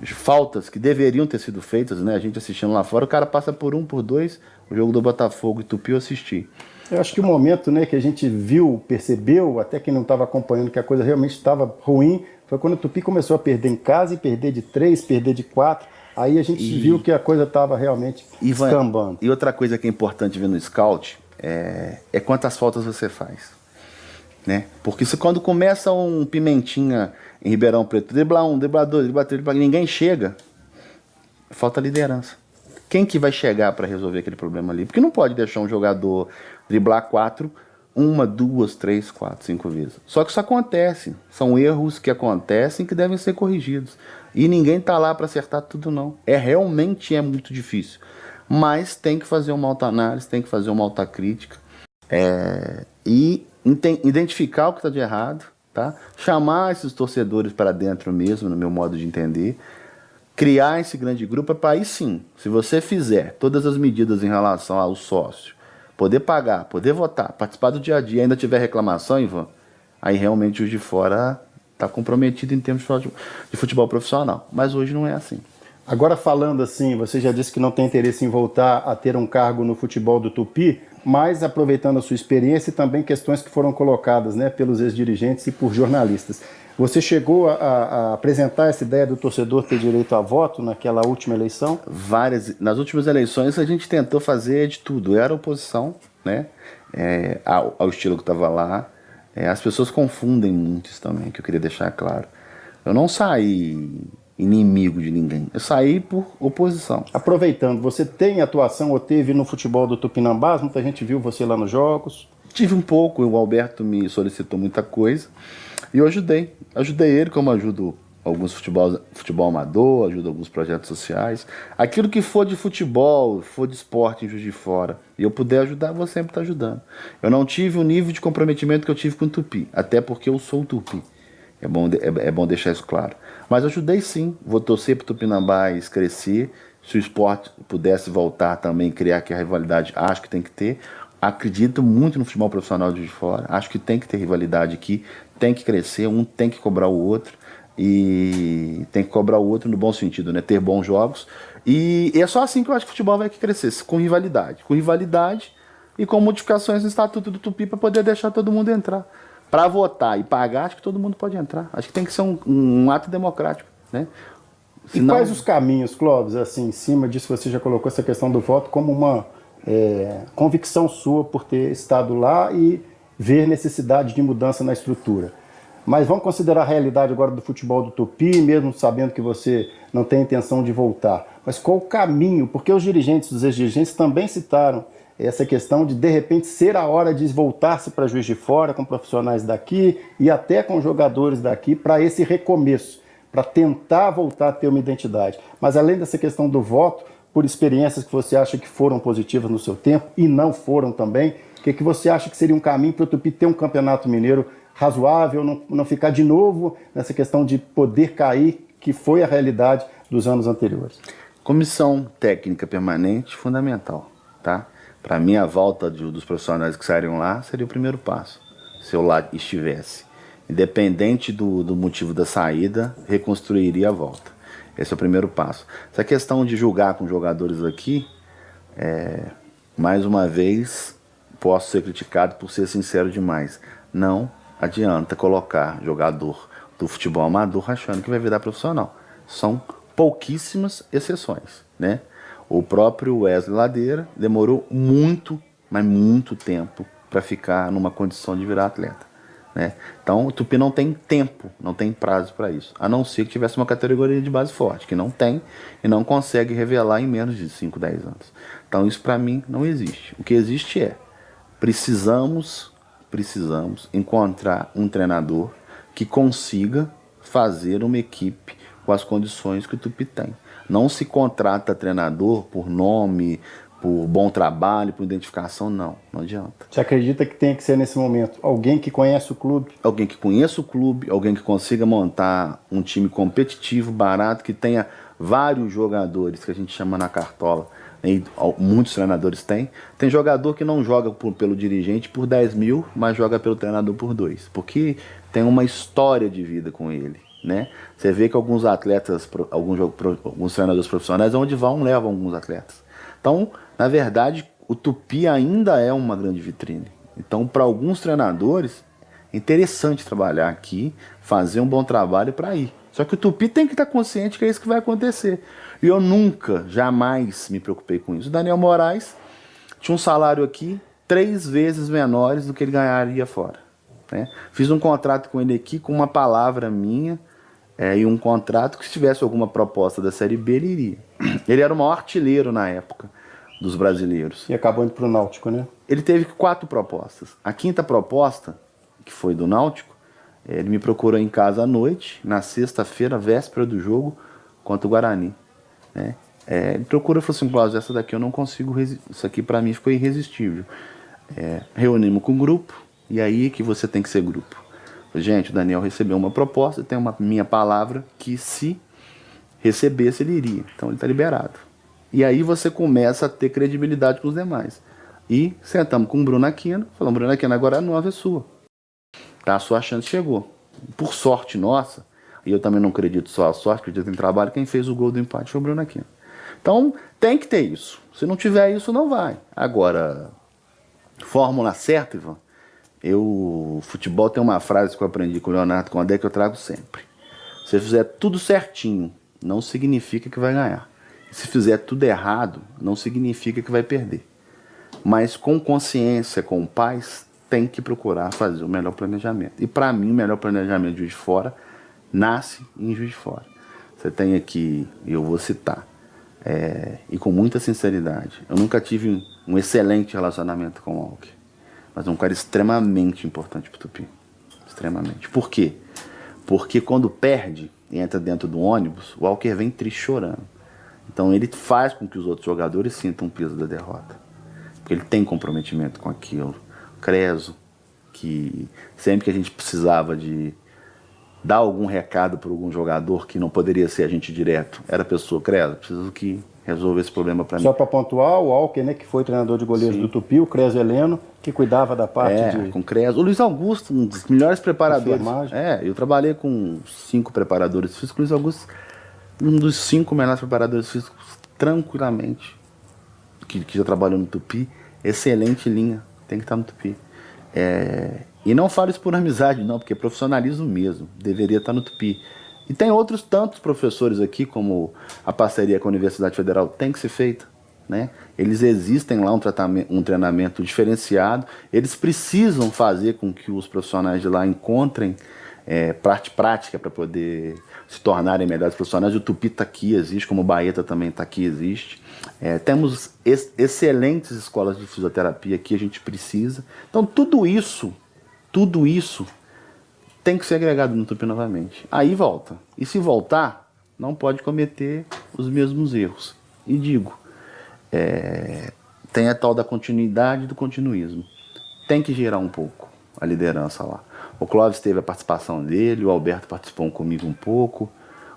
Faltas que deveriam ter sido feitas, né? A gente assistindo lá fora, o cara passa por 1, por 2, o jogo do Botafogo e Tupi eu assisti. Eu acho que o momento, né, que a gente viu, percebeu, até quem não estava acompanhando, que a coisa realmente estava ruim, foi quando o Tupi começou a perder em casa e perder de 3, perder de 4. Aí a gente viu que a coisa estava realmente escambando. E outra coisa que é importante ver no scout é quantas faltas você faz. Né? Porque se quando começa um Pimentinha em Ribeirão Preto, driblar 1, driblar 2, driblar 3, ninguém chega, falta liderança. Quem que vai chegar para resolver aquele problema ali? Porque não pode deixar um jogador driblar 4, 1, 2, 3, 4, 5 vezes. Só que isso acontece. São erros que acontecem que devem ser corrigidos. E ninguém está lá para acertar tudo, não. Realmente é muito difícil. Mas tem que fazer uma autoanálise, tem que fazer uma autocrítica. E identificar o que está de errado, tá? Chamar esses torcedores para dentro mesmo, no meu modo de entender. Criar esse grande grupo, para aí sim, se você fizer todas as medidas em relação ao sócio, poder pagar, poder votar, participar do dia a dia, ainda tiver reclamação, Ivan, aí realmente o de fora está comprometido em termos de futebol profissional. Mas hoje não é assim. Agora falando assim, você já disse que não tem interesse em voltar a ter um cargo no futebol do Tupi, mas aproveitando a sua experiência e também questões que foram colocadas, né, pelos ex-dirigentes e por jornalistas. Você chegou a apresentar essa ideia do torcedor ter direito a voto naquela última eleição? Nas últimas eleições a gente tentou fazer de tudo. Eu era oposição, né, ao estilo que estava lá. As pessoas confundem muito isso também, que eu queria deixar claro. Eu não saí inimigo de ninguém, eu saí por oposição. Aproveitando, você tem atuação ou teve no futebol do Tupinambás? Muita gente viu você lá nos jogos. Tive um pouco, o Alberto me solicitou muita coisa e eu ajudei ele, como ajudo alguns futebol amador, ajudo alguns projetos sociais. Aquilo que for de futebol, for de esporte em Juiz de Fora, e eu puder ajudar, vou sempre estar ajudando. Eu não tive o nível de comprometimento que eu tive com o Tupi, até porque eu sou o Tupi. É bom deixar isso claro. Mas ajudei sim, vou torcer para o Tupinambás crescer. Se o esporte pudesse voltar também, criar aqui a rivalidade, acho que tem que ter. Acredito muito no futebol profissional de fora, acho que tem que ter rivalidade aqui, tem que crescer, um tem que cobrar o outro, e tem que cobrar o outro no bom sentido, né? Ter bons jogos. E é só assim que eu acho que o futebol vai crescer, com rivalidade e com modificações no estatuto do Tupi para poder deixar todo mundo entrar. Para votar e pagar, acho que todo mundo pode entrar. Acho que tem que ser um ato democrático, né? Senão... E quais os caminhos, Clóvis, assim, em cima disso você já colocou essa questão do voto como uma convicção sua por ter estado lá e ver necessidade de mudança na estrutura. Mas vamos considerar a realidade agora do futebol do Tupi, mesmo sabendo que você não tem intenção de voltar. Mas qual o caminho? Porque os dirigentes, os ex-dirigentes também citaram essa questão de repente, ser a hora de voltar-se para Juiz de Fora, com profissionais daqui e até com jogadores daqui, para esse recomeço, para tentar voltar a ter uma identidade. Mas além dessa questão do voto, por experiências que você acha que foram positivas no seu tempo e não foram também, o que você acha que seria um caminho para o Tupi ter um campeonato mineiro razoável, não ficar de novo nessa questão de poder cair, que foi a realidade dos anos anteriores? Comissão técnica permanente, fundamental, tá? Para mim, a volta dos profissionais que saíram lá seria o primeiro passo, se eu lá estivesse. Independente do motivo da saída, reconstruiria a volta. Esse é o primeiro passo. Essa questão de julgar com jogadores aqui, mais uma vez, posso ser criticado por ser sincero demais. Não adianta colocar jogador do futebol amador achando que vai virar profissional. São pouquíssimas exceções, né? O próprio Wesley Ladeira demorou muito, mas muito tempo para ficar numa condição de virar atleta, né? Então o Tupi não tem tempo, não tem prazo para isso, a não ser que tivesse uma categoria de base forte, que não tem e não consegue revelar em menos de 5, 10 anos. Então isso para mim não existe. O que existe é, precisamos encontrar um treinador que consiga fazer uma equipe com as condições que o Tupi tem. Não se contrata treinador por nome, por bom trabalho, por identificação, não adianta. Você acredita que tem que ser nesse momento alguém que conhece o clube? Alguém que conheça o clube, alguém que consiga montar um time competitivo, barato, que tenha vários jogadores, que a gente chama na cartola, e muitos treinadores têm. Tem jogador que não joga pelo dirigente por 10 mil, mas joga pelo treinador por 2, porque tem uma história de vida com ele, né? Você vê que alguns atletas, alguns treinadores profissionais, onde vão, levam alguns atletas. Então, na verdade, o Tupi ainda é uma grande vitrine. Então, para alguns treinadores, é interessante trabalhar aqui, fazer um bom trabalho para ir. Só que o Tupi tem que estar consciente que é isso que vai acontecer. E eu nunca, jamais me preocupei com isso. O Daniel Moraes tinha um salário aqui 3 vezes menores do que ele ganharia fora, né? Fiz um contrato com ele aqui com uma palavra minha, e um contrato que, se tivesse alguma proposta da Série B, ele iria. Ele era o maior artilheiro na época dos brasileiros. E acabou indo para o Náutico, né? Ele teve 4 propostas. A 5ª proposta, que foi do Náutico, ele me procurou em casa à noite, na sexta-feira, véspera do jogo, contra o Guarani, né? Ele procurou e falou assim: Cláudio, essa daqui eu não consigo, isso aqui para mim ficou irresistível. Reunimos com o grupo, e aí que você tem que ser grupo. Gente, o Daniel recebeu uma proposta, tem uma minha palavra que, se recebesse, ele iria. Então ele está liberado. E aí você começa a ter credibilidade com os demais. E sentamos com o Bruno Aquino, falamos: Bruno Aquino, agora a nova é sua. Tá, a sua chance chegou. Por sorte nossa, e eu também não acredito só a sorte, acredito em trabalho, quem fez o gol do empate foi o Bruno Aquino. Então tem que ter isso. Se não tiver isso, não vai. Agora, fórmula certa, Ivan, futebol tem uma frase que eu aprendi com o Leonardo Condé que eu trago sempre. Se você fizer tudo certinho, não significa que vai ganhar. Se fizer tudo errado, não significa que vai perder. Mas com consciência, com paz, tem que procurar fazer o melhor planejamento. E para mim, o melhor planejamento de Juiz de Fora nasce em Juiz de Fora. Você tem aqui, eu vou citar, e com muita sinceridade, eu nunca tive um excelente relacionamento com o Walker, mas é um cara extremamente importante para o Tupi. Extremamente. Por quê? Porque quando perde e entra dentro do ônibus, o Walker vem triste chorando. Então ele faz com que os outros jogadores sintam o peso da derrota. Porque ele tem comprometimento com aquilo. Creso, que sempre que a gente precisava de dar algum recado para algum jogador que não poderia ser a gente direto, era a pessoa: Creso, preciso que resolva esse problema para mim. Só para pontuar, o Walker, né, que foi treinador de goleiros do Tupi, o Creso Heleno, que cuidava da parte de... com Creso. O Luiz Augusto, um dos melhores preparadores. Eu trabalhei com 5 preparadores físicos. O Luiz Augusto, um dos 5 melhores preparadores físicos, tranquilamente, que já trabalhou no Tupi. Excelente linha, tem que estar no Tupi. E não falo isso por amizade, não, porque é profissionalismo mesmo, deveria estar no Tupi. E tem outros tantos professores aqui, como a parceria com a Universidade Federal tem que ser feita, né? Eles existem lá, um treinamento diferenciado, eles precisam fazer com que os profissionais de lá encontrem parte prática para poder se tornarem melhores profissionais. O Tupi está aqui, existe, como o Baeta também está aqui, existe. Temos excelentes escolas de fisioterapia que a gente precisa. Então tudo isso tem que ser agregado no Tupi novamente. Aí volta. E se voltar, não pode cometer os mesmos erros. E digo, tem a tal da continuidade e do continuismo. Tem que girar um pouco a liderança lá. O Clóvis teve a participação dele, o Alberto participou comigo um pouco,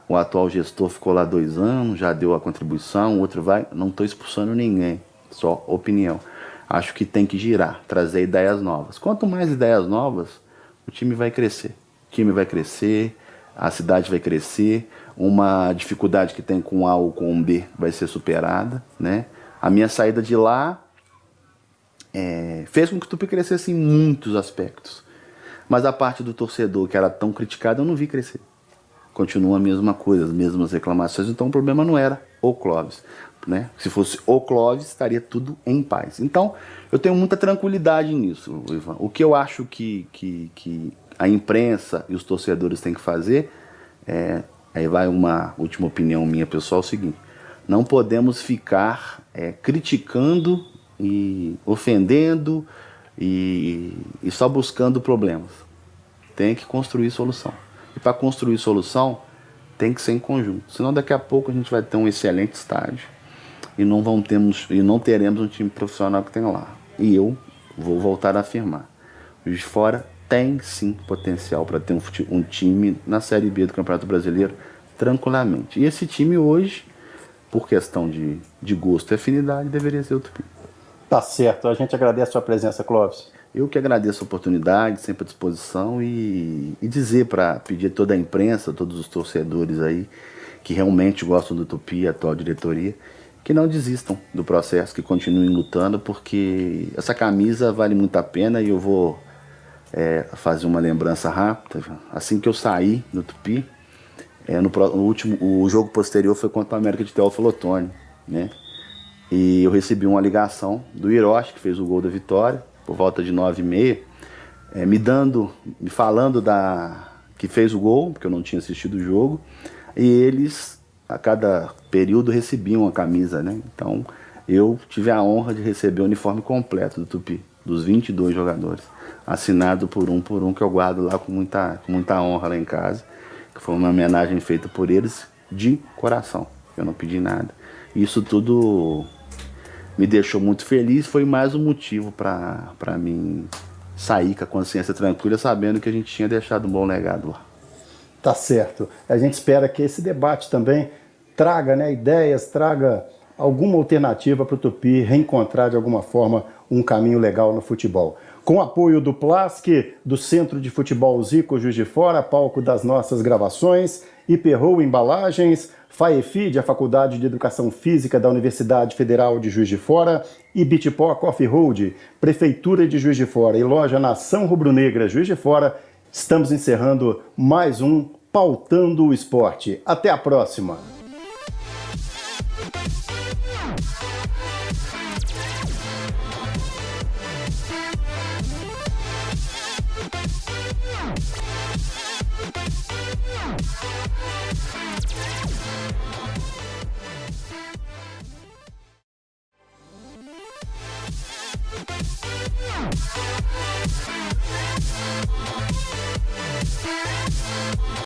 o atual gestor ficou lá 2 anos, já deu a contribuição, o outro vai. Não estou expulsando ninguém, só opinião. Acho que tem que girar, trazer ideias novas. Quanto mais ideias novas, o time vai crescer. O time vai crescer, a cidade vai crescer, uma dificuldade que tem com A ou com B vai ser superada, né? A minha saída de lá fez com que o Tupi crescesse em muitos aspectos. Mas a parte do torcedor que era tão criticada, eu não vi crescer. Continua a mesma coisa, as mesmas reclamações. Então o problema não era o Clóvis, né? Se fosse o Clóvis, estaria tudo em paz. Então eu tenho muita tranquilidade nisso, Ivan. O que eu acho que a imprensa e os torcedores têm que fazer, aí vai uma última opinião minha pessoal, é o seguinte: não podemos ficar criticando e ofendendo e só buscando problemas. Tem que construir solução. E para construir solução, tem que ser em conjunto. Senão daqui a pouco a gente vai ter um excelente estádio e não teremos um time profissional que tem lá. E eu vou voltar a afirmar: o Juiz de Fora tem sim potencial para ter um time na Série B do Campeonato Brasileiro tranquilamente. E esse time hoje, por questão de gosto e afinidade, deveria ser o Tupi. Tá certo, a gente agradece a sua presença, Clóvis. Eu que agradeço a oportunidade, sempre à disposição, e pedir a toda a imprensa, todos os torcedores aí que realmente gostam do Tupi, a atual diretoria, que não desistam do processo, que continuem lutando, porque essa camisa vale muito a pena. E eu vou fazer uma lembrança rápida. Assim que eu saí do Tupi, o jogo posterior foi contra o América de Teófilo Otoni, né? E eu recebi uma ligação do Hiroshi, que fez o gol da vitória, por volta de 9h30, me falando que fez o gol, porque eu não tinha assistido o jogo, e eles, a cada período, recebiam a camisa, né? Então, eu tive a honra de receber o uniforme completo do Tupi, dos 22 jogadores, assinado por um, que eu guardo lá com muita honra lá em casa, que foi uma homenagem feita por eles de coração. Eu não pedi nada. Isso tudo me deixou muito feliz, foi mais um motivo para mim sair com a consciência tranquila, sabendo que a gente tinha deixado um bom legado lá. Tá certo. A gente espera que esse debate também traga, né, ideias, traga alguma alternativa para o Tupi reencontrar de alguma forma um caminho legal no futebol. Com apoio do Plask, do Centro de Futebol Zico Juiz de Fora, palco das nossas gravações, Hiperroll Embalagens, FAEFID, a Faculdade de Educação Física da Universidade Federal de Juiz de Fora, e Bitpó Coffee Road, Prefeitura de Juiz de Fora e Loja Nação Rubro-Negra Juiz de Fora, estamos encerrando mais um Pautando o Esporte. Até a próxima!